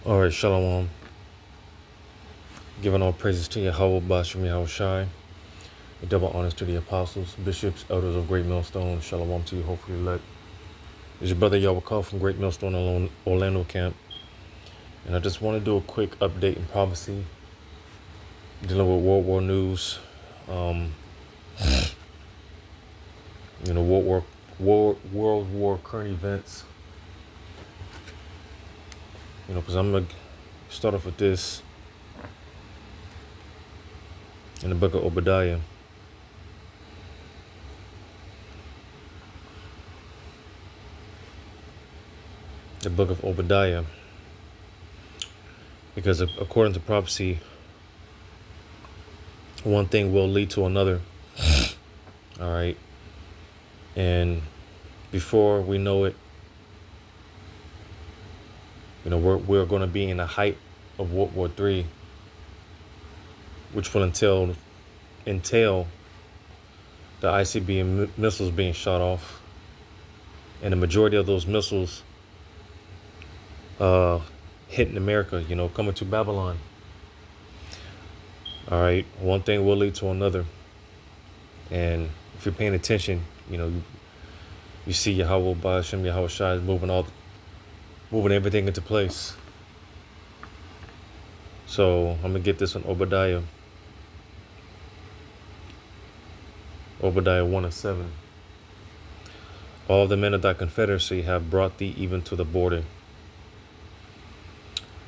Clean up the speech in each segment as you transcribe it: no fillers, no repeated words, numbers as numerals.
All right, Shalom. Giving all praises to Yahweh, Bashem Yahushai. Double honors to the apostles, bishops, elders of Great Millstone. Shalom to you, hopefully elect. It's your brother Yahweh Call from Great Millstone Orlando Camp. And I just want to do a quick update in prophecy, dealing with World War news. World War current events. Because I'm going to start off with this in the book of Obadiah. The book of Obadiah. Because according to prophecy, one thing will lead to another. All right. And before we know it, we're going to be in the height of World War III, which will entail the ICBM missiles being shot off, and the majority of those missiles hitting America, coming to Babylon. All right, one thing will lead to another, and if you're paying attention, you see Yahweh Ba'ashem Yahushai is moving everything into place. So I'm gonna get this on Obadiah 1:7. All the men of thy confederacy have brought thee even to the border.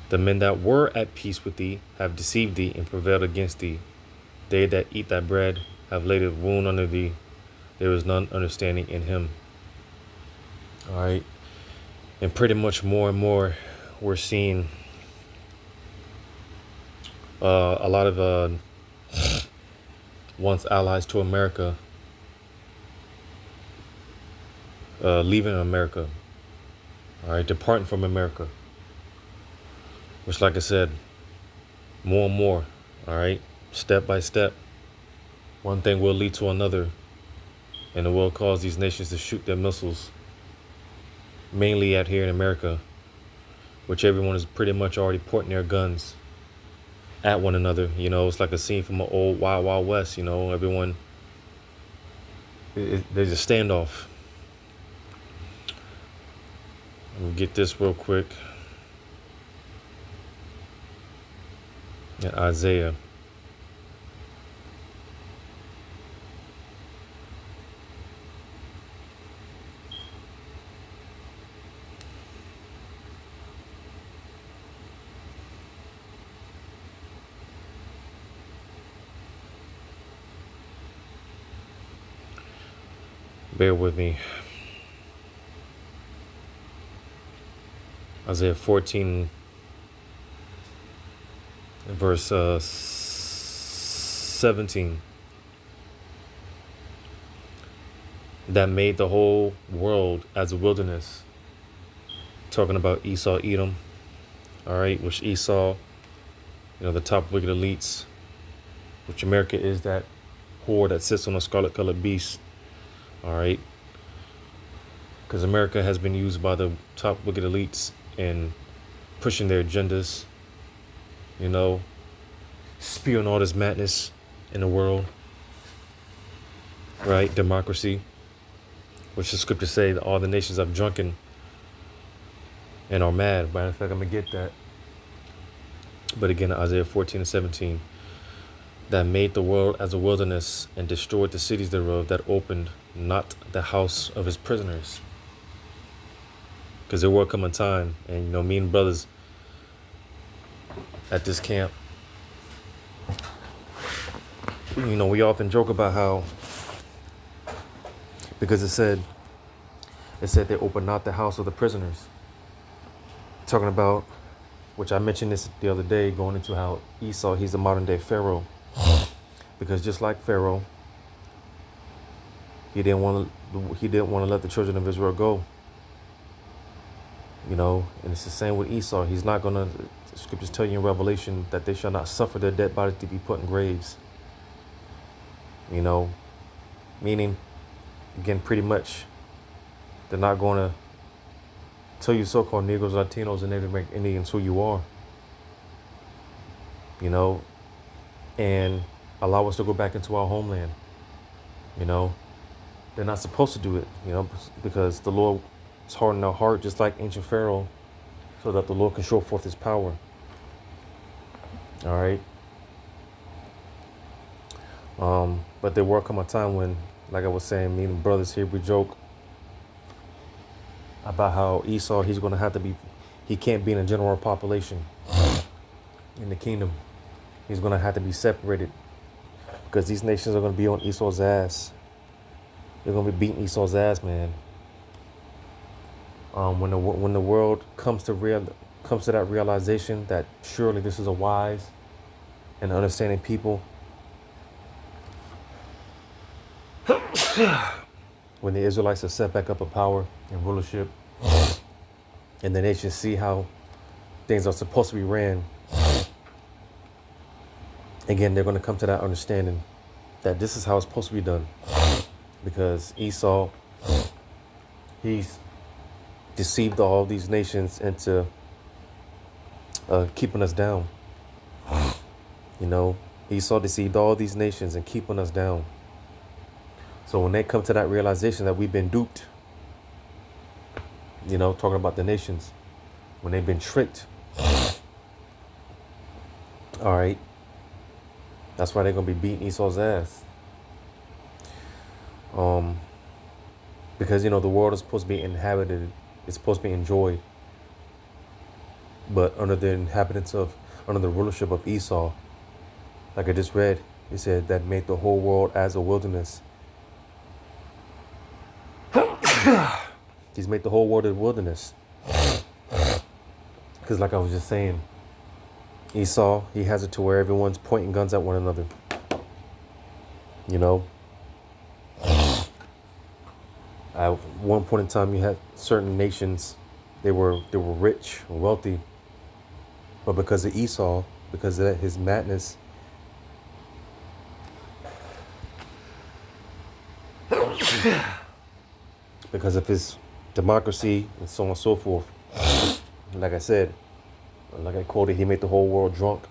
The men that were at peace with thee have deceived thee and prevailed against thee. They that eat thy bread have laid a wound under thee. There is none understanding in him. All right. And pretty much more and more, we're seeing a lot of once allies to America leaving America. All right, departing from America. Which, like I said, more and more. All right, step by step, one thing will lead to another, and it will cause these nations to shoot their missiles. Mainly out here in America, which everyone is pretty much already pointing their guns at one another. It's like a scene from an old Wild Wild West. Everyone, there's a standoff. I'm gonna get this real quick. In Isaiah. Bear with me. Isaiah 14, verse 17. That made the whole world as a wilderness. Talking about Esau, Edom. All right, which Esau, the top wicked elites, which America is that whore that sits on a scarlet-colored beast. All right, because America has been used by the top wicked elites in pushing their agendas, spewing all this madness in the world, right? Democracy, which the scriptures say that all the nations have drunken and are mad. Matter of fact, I'm going to get that. But again, Isaiah 14 and 17, that made the world as a wilderness and destroyed the cities thereof, that opened not the house of his prisoners. Because there will come a time, and me and brothers at this camp, we often joke about how, because it said they opened not the house of the prisoners. Talking about, which I mentioned this the other day, going into how Esau, he's a modern day Pharaoh. Because just like Pharaoh, he didn't want to let the children of Israel go. And it's the same with Esau. He's not going to, the scriptures tell you in Revelation that they shall not suffer their dead bodies to be put in graves. Meaning, again, pretty much, they're not going to tell you so-called Negroes, Latinos, and Native American Indians who you are, you know, and allow us to go back into our homeland. You know, they're not supposed to do it, you know, because the Lord is hardening our heart, just like ancient Pharaoh, so that the Lord can show forth his power. All right. But there will come a time when, like I was saying, me and brothers here, we joke about how Esau, he can't be in a general population in the kingdom. He's going to have to be separated because these nations are going to be on Esau's ass. They're going to be beating Esau's ass, man. When the world comes to that realization that surely this is a wise and understanding people, when the Israelites are set back up in power and rulership, and the nations see how things are supposed to be ran, again, they're going to come to that understanding that this is how it's supposed to be done. Because Esau, he's deceived all these nations into keeping us down. You know, Esau deceived all these nations and keeping us down. So when they come to that realization that we've been duped, you know, talking about the nations, when they've been tricked, all right, that's why they're going to be beating Esau's ass. Because, you know, the world is supposed to be inhabited, it's supposed to be enjoyed. But under the rulership of Esau, like I just read, it said that made the whole world as a wilderness. He's made the whole world a wilderness. Because like I was just saying, Esau, he has it to where everyone's pointing guns at one another. You know? At one point in time, you had certain nations, they were rich and wealthy. But because of Esau, because of his madness, because of his democracy and so on and so forth, like I said, like I quoted, he made the whole world drunk.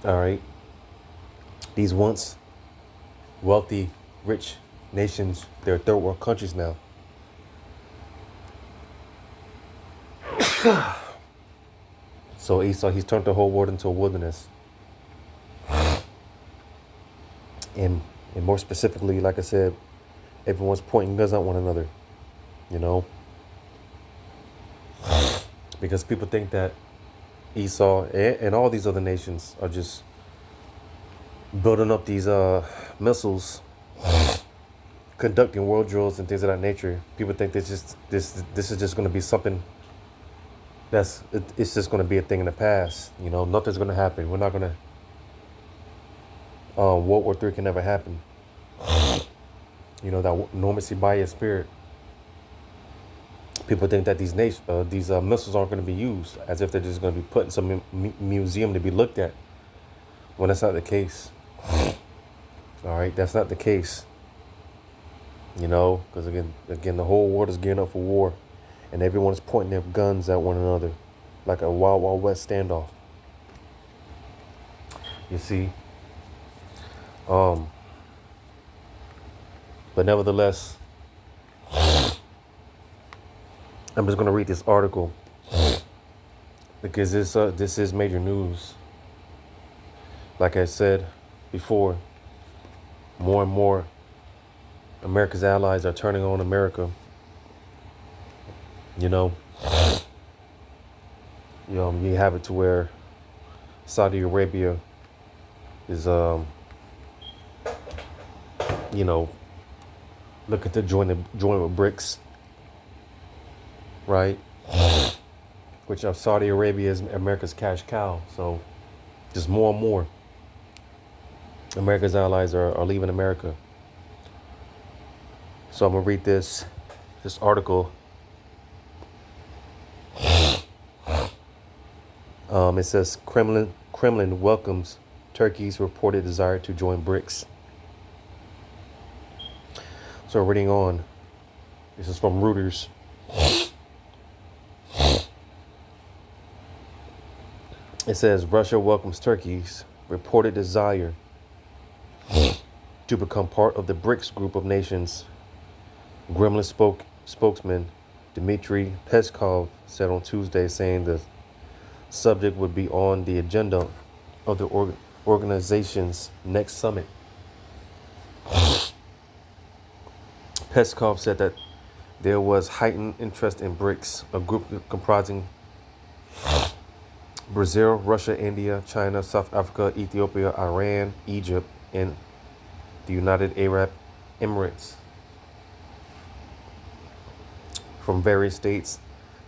All right. These once wealthy, rich nations, they're third world countries now. So Esau, he's turned the whole world into a wilderness. And more specifically, like I said, everyone's pointing guns at one another, you know? Because people think that Esau and all these other nations are just building up these missiles, conducting world drills and things of that nature. People think this is just going to be something it's just going to be a thing in the past. You know, nothing's going to happen. We're not going to. World War III can never happen. You know, that normacy bias spirit. People think that these missiles aren't going to be used, as if they're just going to be put in some museum to be looked at. When that's not the case. All right, that's not the case. You know, because again, the whole world is gearing up for war, and everyone is pointing their guns at one another, like a Wild Wild West standoff. You see. But nevertheless, I'm just going to read this article because this is major news. Like I said before, more and more America's allies are turning on America. You know, you have it to where Saudi Arabia is, looking to join with BRICS, right? Which Saudi Arabia is America's cash cow. So just more and more America's allies are leaving America. So I'm gonna read this article. It says Kremlin welcomes Turkey's reported desire to join BRICS. So reading on, this is from Reuters. It says Russia welcomes Turkey's reported desire to become part of the BRICS group of nations. Kremlin spokesman Dmitry Peskov said on Tuesday, saying the subject would be on the agenda of the organization's next summit. Peskov said that there was heightened interest in BRICS, a group comprising Brazil, Russia, India, China, South Africa, Ethiopia, Iran, Egypt, and the United Arab Emirates, from various states,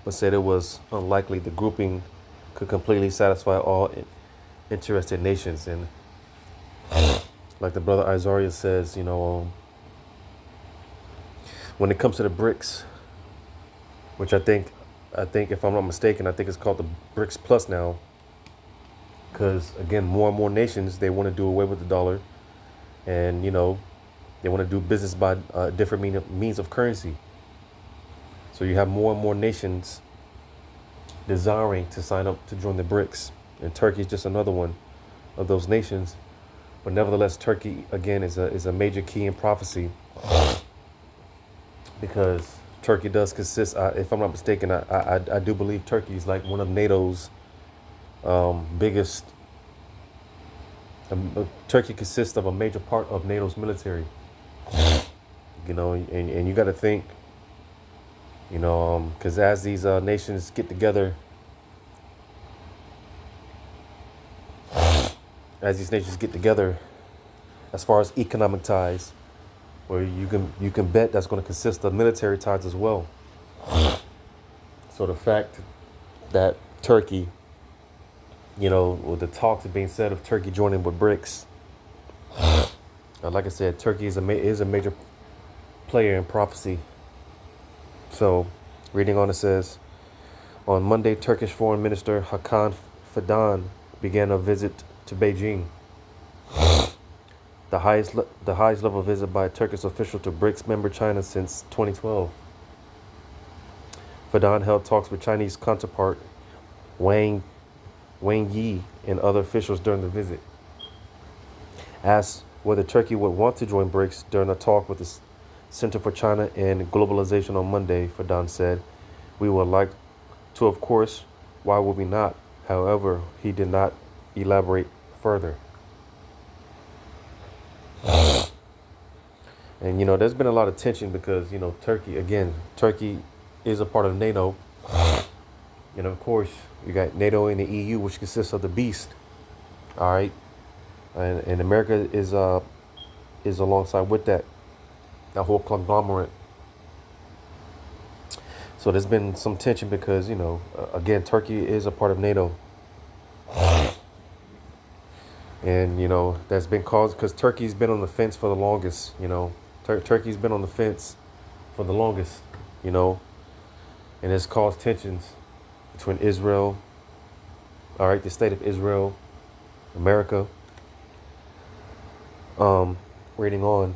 but said it was unlikely the grouping could completely satisfy all interested nations. And like the brother Isaiah says, when it comes to the BRICS, which I think if I'm not mistaken, I think it's called the BRICS Plus now, because again, more and more nations, they want to do away with the dollar, and they want to do business by different means of currency. So you have more and more nations desiring to sign up to join the BRICS, and Turkey is just another one of those nations. But nevertheless, Turkey again is a major key in prophecy, because Turkey does consist, if I'm not mistaken, I do believe Turkey is like one of NATO's biggest. Turkey consists of a major part of NATO's military. And you got to think, because as these nations get together, as far as economic ties, where you can bet that's going to consist of military ties as well. So the fact that Turkey, with the talks being said of Turkey joining with BRICS, like I said, Turkey is a major player in prophecy. So, reading on, it says, on Monday, Turkish Foreign Minister Hakan Fidan began a visit to Beijing, the highest level visit by a Turkish official to BRICS member China since 2012. Fidan held talks with Chinese counterpart Wang Yi and other officials during the visit. Asked whether Turkey would want to join BRICS during a talk with the Center for China and Globalization on Monday, Fidan said, "We would like to, of course. Why would we not?" However, he did not elaborate further. And, there's been a lot of tension because, Turkey is a part of NATO. And of course, you got NATO and the EU, which consists of the beast. All right. And America is alongside with that whole conglomerate. So there's been some tension because, again, Turkey is a part of NATO. And, that's been caused because Turkey's been on the fence for the longest, Turkey's been on the fence for the longest, and it's caused tensions between Israel, the state of Israel, America. Reading on.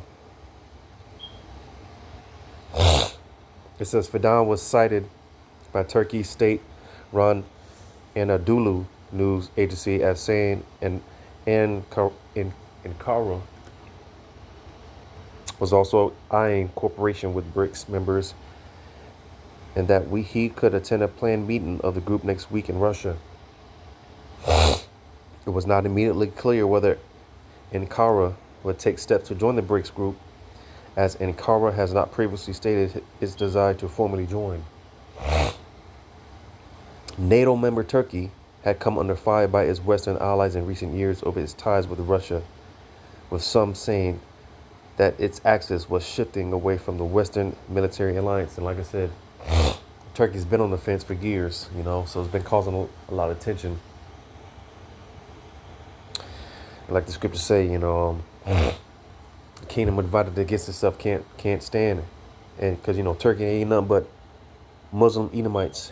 It says Fidan was cited by Turkey's state-run Anadolu news agency as saying Ankara was also eyeing cooperation with BRICS members, and that he could attend a planned meeting of the group next week in Russia. It was not immediately clear whether Ankara would take steps to join the BRICS group, as Ankara has not previously stated its desire to formally join. NATO member Turkey had come under fire by its Western allies in recent years over its ties with Russia, with some saying that its axis was shifting away from the Western military alliance. And like I said, Turkey's been on the fence for years, so it's been causing a lot of tension. Like the scriptures say, the kingdom divided against itself can't stand. And because, Turkey ain't nothing but Muslim Edomites,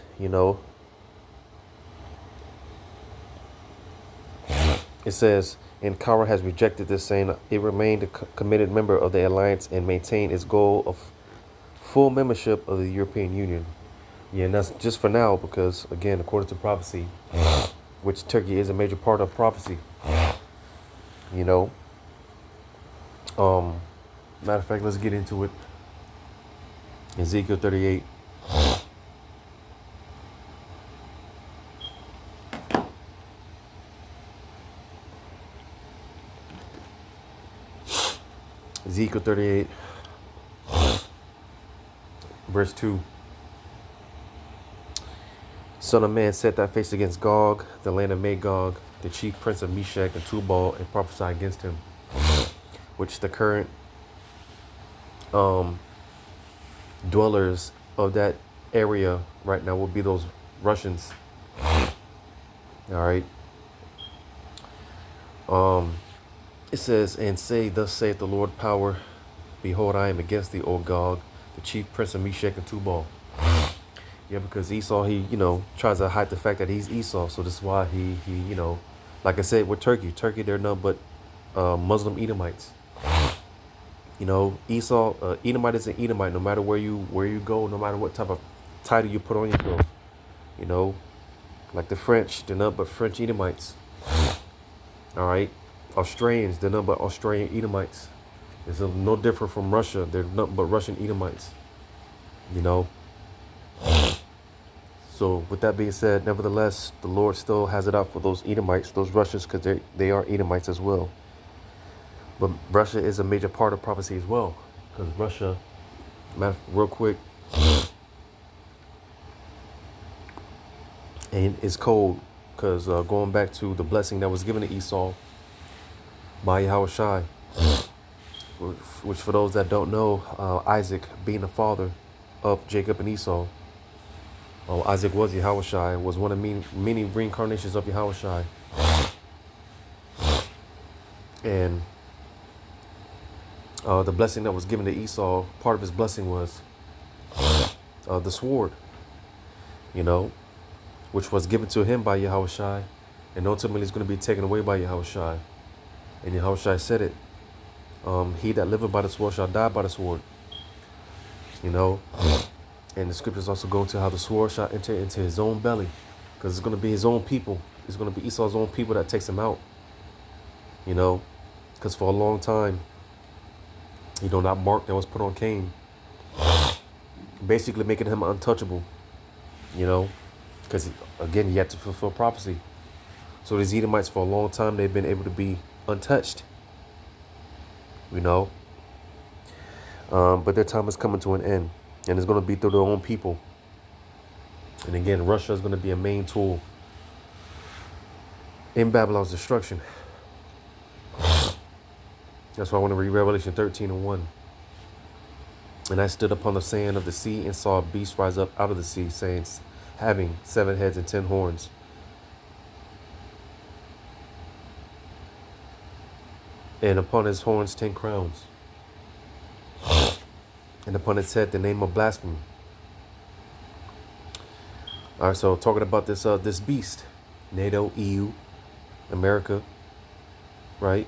It says, Ankara has rejected this, saying it remained a committed member of the alliance and maintained its goal of full membership of the European Union. Yeah, and that's just for now because, again, according to prophecy, which Turkey is a major part of prophecy, you know. Um, Matter of fact, let's get into it. Ezekiel 38. Ezekiel 38, verse 2. Son of man, set thy face against Gog, the land of Magog, the chief prince of Meshach and Tubal, and prophesy against him, which the current dwellers of that area right now will be those Russians. All right. It says, and say, thus saith the Lord power, behold, I am against thee, O Gog, the chief prince of Meshach and Tubal. Yeah, because Esau, he, tries to hide the fact that he's Esau. So this is why he, like I said, with Turkey, they're none but Muslim Edomites. Esau, Edomite is an Edomite, no matter where you go, no matter what type of title you put on yourself. Like the French, they're none but French Edomites. All right. Australians, they're none but Australian Edomites. It's no different from Russia. They're nothing but Russian Edomites. So with that being said, nevertheless, the Lord still has it out for those Edomites, those Russians, because they are Edomites as well. But Russia is a major part of prophecy as well, because Russia, real quick, and it's cold, because going back to the blessing that was given to Esau by Yahushai, which for those that don't know, Isaac being the father of Jacob and Esau. Isaac was Yahushai, was one of many reincarnations of Yahushai. And the blessing that was given to Esau, part of his blessing was the sword, which was given to him by Yahushai, and ultimately is going to be taken away by Yahushai. And Yahushai said it, he that liveth by the sword shall die by the sword. And the scriptures also go into how the sword shall enter into his own belly, because it's going to be his own people. It's going to be Esau's own people that takes him out. Because for a long time, that mark that was put on Cain, basically making him untouchable. Because again, he had to fulfill prophecy. So these Edomites, for a long time, they've been able to be untouched. But their time is coming to an end. And it's going to be through their own people. And again, Russia is going to be a main tool in Babylon's destruction. That's why I want to read Revelation 13:1. And I stood upon the sand of the sea and saw a beast rise up out of the sea, saying, having 7 heads and 10 horns. And upon his horns 10 crowns. And upon its head the name of blasphemy. All right, so talking about this beast, NATO, EU, America, right?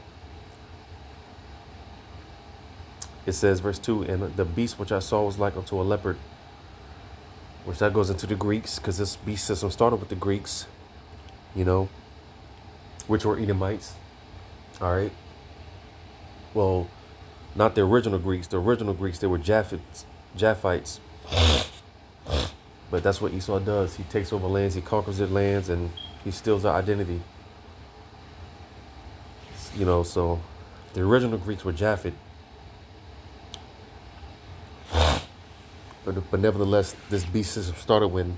It says, verse 2, and the beast which I saw was like unto a leopard, which that goes into the Greeks, because this beast system started with the Greeks, which were Edomites. All right. Well, not the original Greeks. The original Greeks, they were Japhites. But that's what Esau does. He takes over lands, he conquers their lands, and he steals their identity. So the original Greeks were Japhet. But nevertheless, this beast system started when,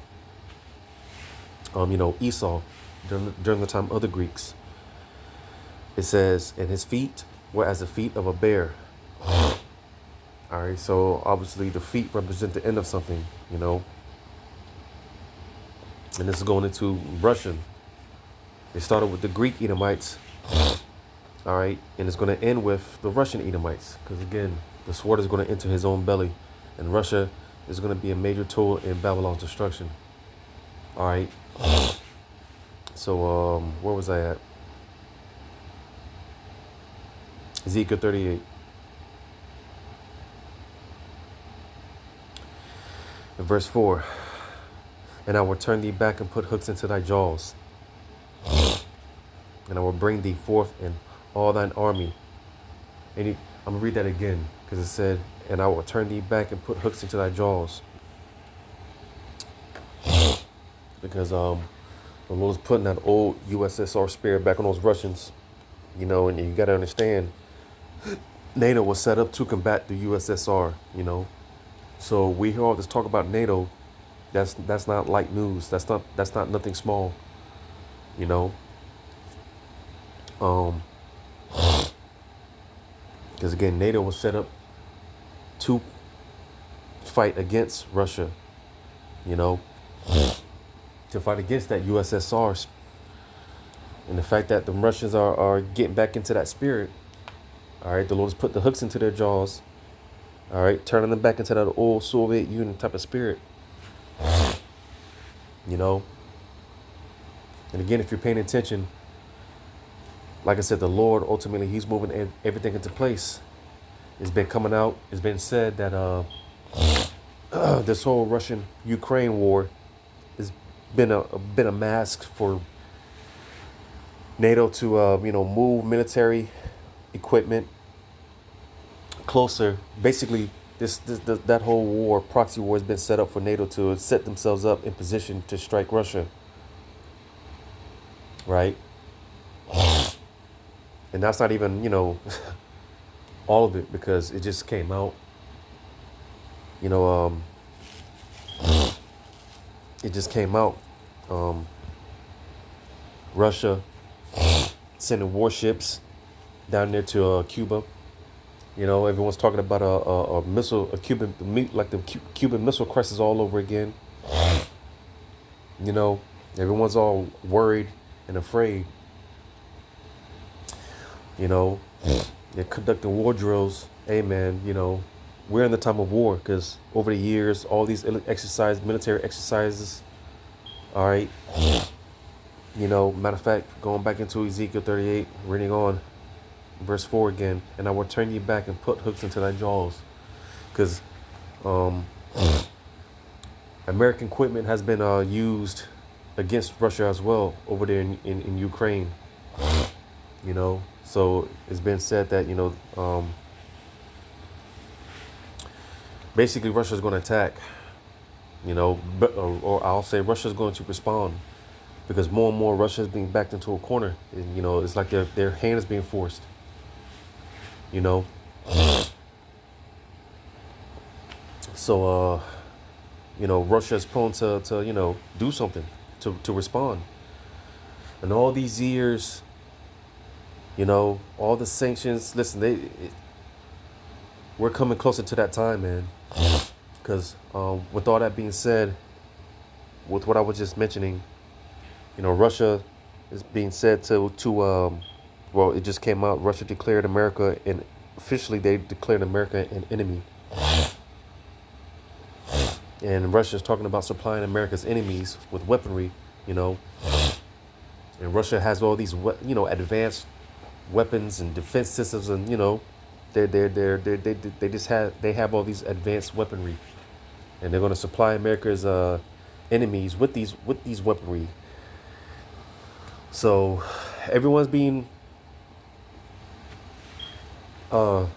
Esau, during the time of the Greeks. It says, and his feet were as the feet of a bear. All right, so obviously the feet represent the end of something, And this is going into Russian. It started with the Greek Edomites. All right, and it's going to end with the Russian Edomites. Because again, the sword is going to enter his own belly. And Russia is going to be a major tool in Babylon's destruction. All right. So where was I at? Ezekiel 38. In verse 4. And I will turn thee back and put hooks into thy jaws. And I will bring thee forth in all thine army. I'm going to read that again because it said, and I will turn thee back and put hooks into thy jaws. Because the Lord is putting that old USSR spirit back on those Russians. And you got to understand, NATO was set up to combat the USSR. So we hear all this talk about NATO. That's not light news. That's not nothing small. Because again, NATO was set up to fight against Russia. To fight against that USSR. And the fact that the Russians are getting back into that spirit. All right, the Lord has put the hooks into their jaws. All right, turning them back into that old Soviet Union type of spirit. And again, if you're paying attention, like I said, the Lord, ultimately, he's moving everything into place. It's been coming out. It's been said that this whole Russian-Ukraine war has been a mask for NATO to, move military equipment closer. Basically, that whole war, proxy war, has been set up for NATO to set themselves up in position to strike Russia. Right? And that's not even, all of it, because it just came out. It just came out. Russia sending warships down there to Cuba. Everyone's talking about a missile, the Cuban Missile Crisis all over again. Everyone's all worried and afraid. They're conducting war drills. Hey, man, we're in the time of war because over the years, all these military exercises, all right, matter of fact, going back into Ezekiel 38, reading on verse 4 again, and I will turn you back and put hooks into thy jaws, because American equipment has been used against Russia as well over there in Ukraine. So it's been said that basically Russia's going to attack, or I'll say Russia's going to respond, because more and more Russia is being backed into a corner, and it's like their hand is being forced. So Russia is prone to do something to respond. And all these years, all the sanctions. Listen, we're coming closer to that time, man. Because with all that being said, with what I was just mentioning, Russia is being said to well, it just came out. Russia declared America, and officially they declared America an enemy. And Russia is talking about supplying America's enemies with weaponry, And Russia has all these, advanced weapons and defense systems, and they have all these advanced weaponry, and they're going to supply America's enemies with these weaponry. So everyone's being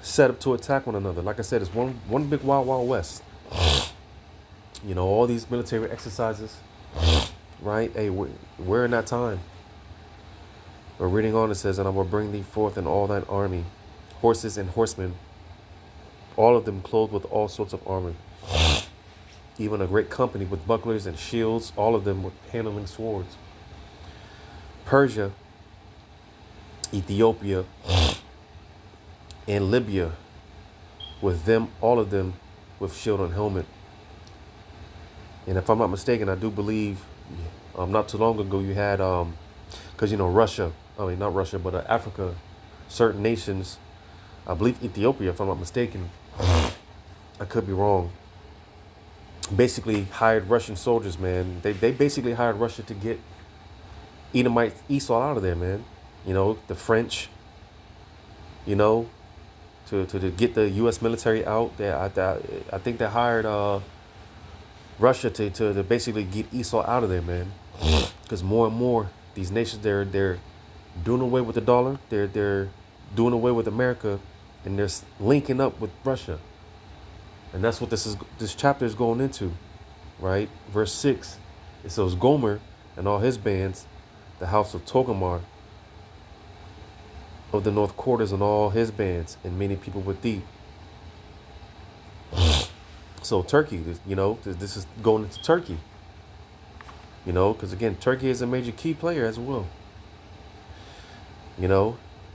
set up to attack one another. Like I said, it's one big wild west. All these military exercises, right? Hey, we're in that time. But reading on, it says, and I will bring thee forth in all thine army, horses and horsemen, all of them clothed with all sorts of armor, even a great company with bucklers and shields, all of them with handling swords. Persia, Ethiopia, and Libya, with them, all of them with shield and helmet. And if I'm not mistaken, I do believe not too long ago you had, because Russia, not Russia, but Africa, certain nations, I believe Ethiopia, if I'm not mistaken, I could be wrong, basically hired Russian soldiers, man. They basically hired Russia to get Edomite Esau out of there, man. The French, to get the U.S. military out there. I think they hired Russia to basically get Esau out of there, man. Because more and more these nations they're doing away with the dollar. They're doing away with America, and they're linking up with Russia. And that's what this chapter is going into, right? Verse 6. It says Gomer and all his bands, the house of Togomar of the north quarters and all his bands, and many people with thee. So Turkey, this is going into Turkey, because again, Turkey is a major key player as well.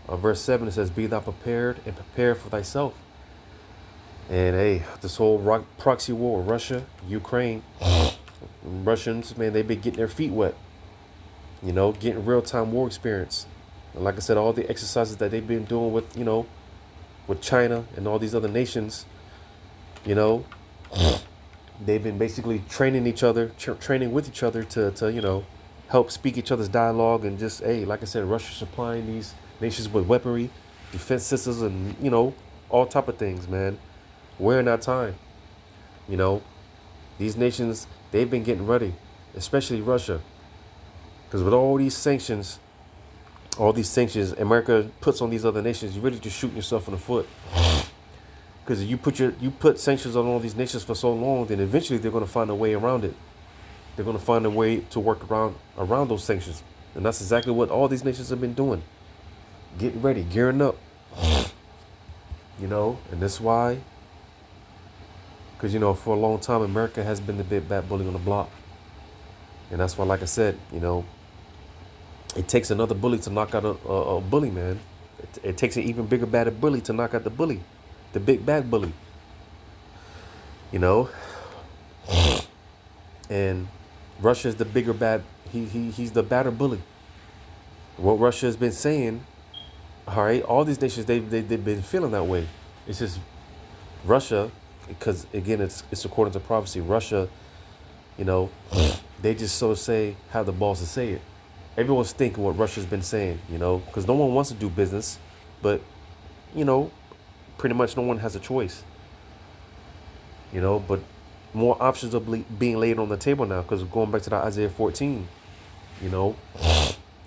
Verse 7, it says, be thou prepared and prepare for thyself. And hey, this whole proxy war, Russia, Ukraine, Russians, man, they've been getting their feet wet, getting real-time war experience. And like I said, all the exercises that they've been doing with, with China and all these other nations, they've been basically training each other, training with each other to help speak each other's dialogue. And just, hey, like I said, Russia supplying these nations with weaponry, defense systems, and, all type of things, man. We're in our time. These nations, they've been getting ready, especially Russia. Because with all these sanctions, America puts on these other nations, you're really just shooting yourself in the foot. Because you put sanctions on all these nations for so long, then eventually they're going to find a way around it. They're going to find a way to work around those sanctions. And that's exactly what all these nations have been doing. Getting ready, gearing up. And that's why, because, for a long time, America has been the big bad bully on the block. And that's why, like I said, it takes another bully to knock out a bully, man. It takes an even bigger, badder bully to knock out the bully. The big bad bully. And Russia is the bigger bad. He's the badder bully. What Russia has been saying, all right, all these nations, they've been feeling that way. It's just Russia, because again, it's according to prophecy. Russia, they just so say have the balls to say it. Everyone's thinking what Russia's been saying, because no one wants to do business, but pretty much no one has a choice. But more options are being laid on the table now, because going back to the Isaiah 14,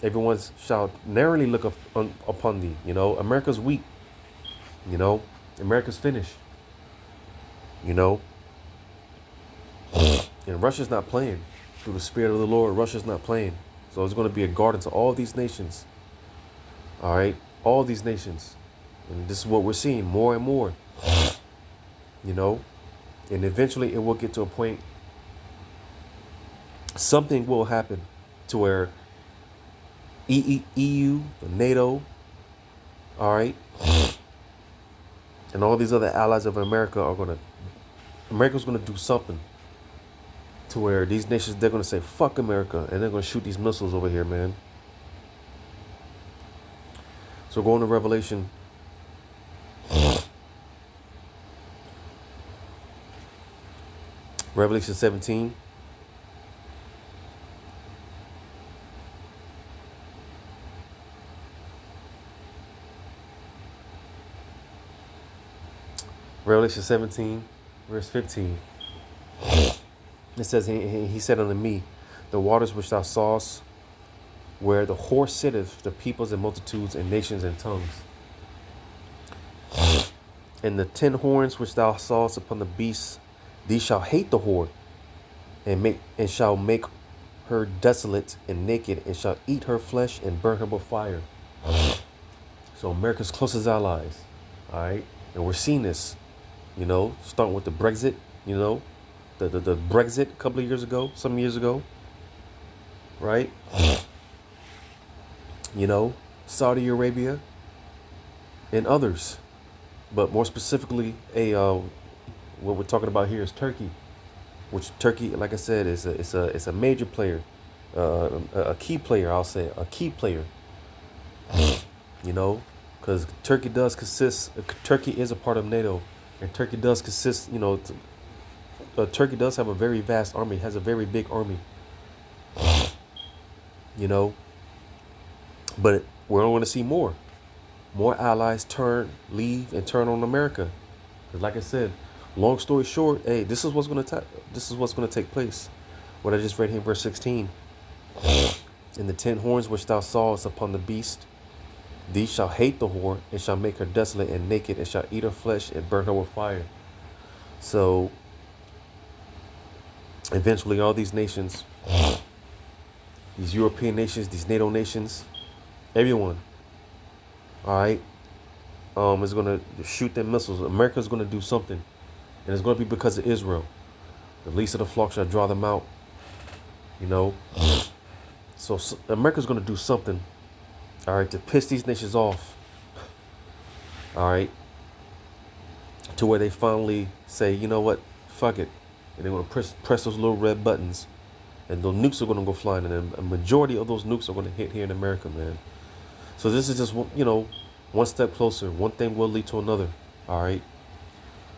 everyone shall narrowly look upon thee. America's weak. America's finished. And Russia's not playing. Through the Spirit of the Lord, Russia's not playing. So it's going to be a garden to all these nations. All right? All these nations. And this is what we're seeing more and more. And eventually it will get to a point, something will happen to where EU, NATO, all right, and all these other allies of America's going to do something to where these nations, they're going to say, fuck America, and they're going to shoot these missiles over here, man. So going to Revelation. Revelation 17. Revelation 17, verse 15. It says, he said unto me, the waters which thou sawest, where the horse sitteth, the peoples and multitudes and nations and tongues. And the 10 horns which thou sawest upon the beast, these shall hate the whore, and shall make her desolate and naked, and shall eat her flesh and burn her with fire. So America's closest allies, all right? And we're seeing this, starting with the Brexit, the Brexit a couple of years ago, some years ago, right? Saudi Arabia and others. But more specifically, what we're talking about here is Turkey, which Turkey, like I said, is a major player, a key player. I'll say a key player. Because Turkey is a part of NATO, and Turkey does consist. Turkey does have a very vast army, has a very big army. But we're going to see more allies leave and turn on America. Because like I said, Long story short, hey, this is what's gonna take place. What I just read here in verse 16. And the 10 horns which thou sawest upon the beast, these shall hate the whore, and shall make her desolate and naked, and shall eat her flesh and burn her with fire. So eventually all these nations, these European nations, these NATO nations, everyone, all right, is gonna shoot their missiles. America's gonna do something, and it's gonna be because of Israel. The least of the flock shall draw them out. You know, so America's gonna do something, all right, to piss these nations off. All right, to where they finally say, you know what, fuck it, and they're gonna press those little red buttons, and the nukes are gonna go flying, and a majority of those nukes are gonna hit here in America, man. So this is just, you know, one step closer. One thing will lead to another. All right.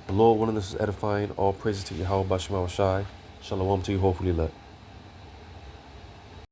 The Lord willing, this is edifying. All praises to Yahweh Bashim Shai. Shalom to you, hopefully let.